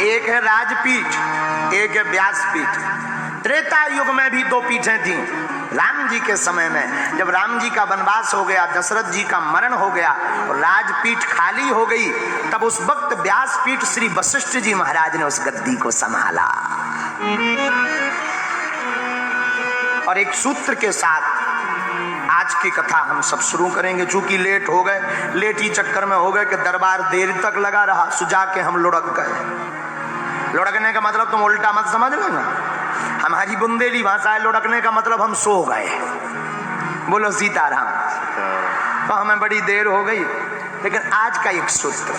एक है राजपीठ, एक है व्यासपीठ। त्रेता युग में भी दो पीठें थी। राम जी के समय में जब राम जी का वनवास हो गया, दशरथ जी का मरण हो गया और राजपीठ खाली हो गई, तब उस वक्त व्यासपीठ श्री वशिष्ठ जी महाराज ने उस गद्दी को संभाला। और एक सूत्र के साथ आज की कथा हम सब शुरू करेंगे। चूंकि लेट हो गए, लेट ही चक्कर में हो गए कि दरबार देर तक लगा रहा, सुजा के हम लुढ़क गए। लुढ़कने का मतलब तुम उल्टा मत समझ लेना, हमारी बुंदेली भाषा है लुढ़कने का मतलब हम सो गए। बोलो सीताराम। तो हमें बड़ी देर हो गई, लेकिन आज का एक सूत्र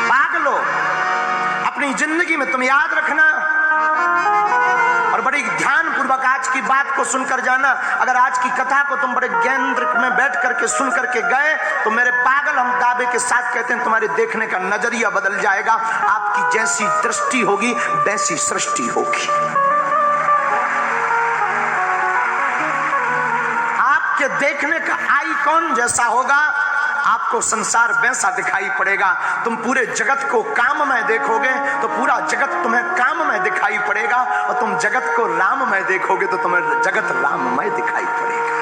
पागलो अपनी जिंदगी में तुम याद रखना और बड़ी ध्यान पूर्वक आज की बात को सुनकर जाना। अगर आज की कथा को तुम बड़े केंद्र में बैठ करके सुन करके गए तो मेरे पागल हम दावे के साथ कहते हैं तुम्हारे देखने का नजरिया बदल जाएगा। आपकी जैसी दृष्टि होगी वैसी सृष्टि होगी। आपके देखने का आइकॉन जैसा होगा, आपको संसार वैसा दिखाई पड़ेगा। तुम पूरे जगत को काम में देखोगे तो पूरा जगत तुम्हें काम में दिखाई पड़ेगा, और तुम जगत को राम में देखोगे तो तुम्हें जगत राममय दिखाई पड़ेगा।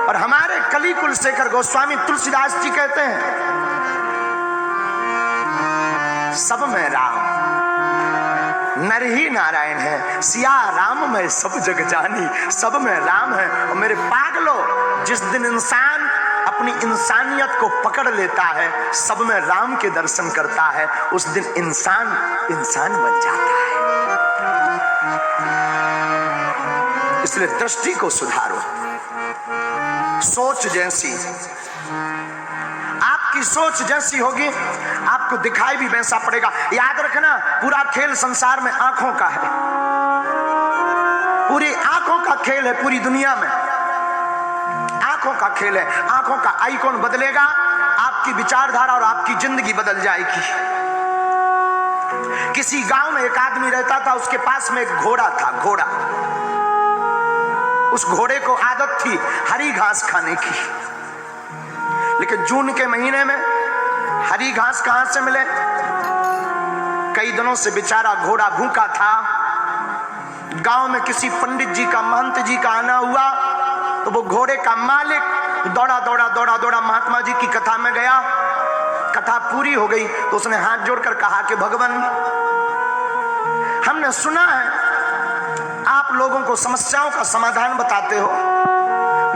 और हमारे कलि कुलशेखर गोस्वामी तुलसीदास जी कहते हैं, सब में राम नर ही नारायण है, सिया राम में सब जग जानी। सब में राम है। और मेरे पागलों, जिस दिन इंसान अपनी इंसानियत को पकड़ लेता है, सब में राम के दर्शन करता है, उस दिन इंसान इंसान बन जाता है। इसलिए दृष्टि को सुधारो। सोच जैसी आपकी सोच जैसी होगी, आपको दिखाई भी वैसा पड़ेगा। याद रखना, पूरा खेल संसार में आंखों का है। पूरी आंखों का खेल है। पूरी दुनिया में आंखों का खेल है। आंखों का आइकॉन बदलेगा, आपकी विचारधारा और आपकी जिंदगी बदल जाएगी। किसी गांव में एक आदमी रहता था, उसके पास में एक घोड़ा था। घोड़ा, उस घोड़े को आदत थी हरी घास खाने की। लेकिन जून के महीने में हरी घास कहां से मिले? कई दिनों से बेचारा घोड़ा भूखा था। गांव में किसी पंडित जी का, महंत जी का आना हुआ तो वो घोड़े का मालिक दौड़ा दौड़ा दौड़ा दौड़ा महात्मा जी की कथा में गया। कथा पूरी हो गई तो उसने हाथ जोड़कर कहा कि भगवान, हमने सुना है आप लोगों को समस्याओं का समाधान बताते हो,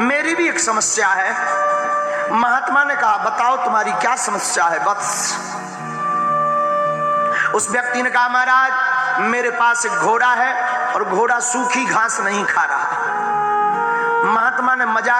मेरी भी एक समस्या है। महात्मा ने कहा, बताओ तुम्हारी क्या समस्या है बस। उस व्यक्ति ने कहा, महाराज मेरे पास एक घोड़ा है और घोड़ा सूखी घास नहीं खा रहा। महात्मा ने मजाक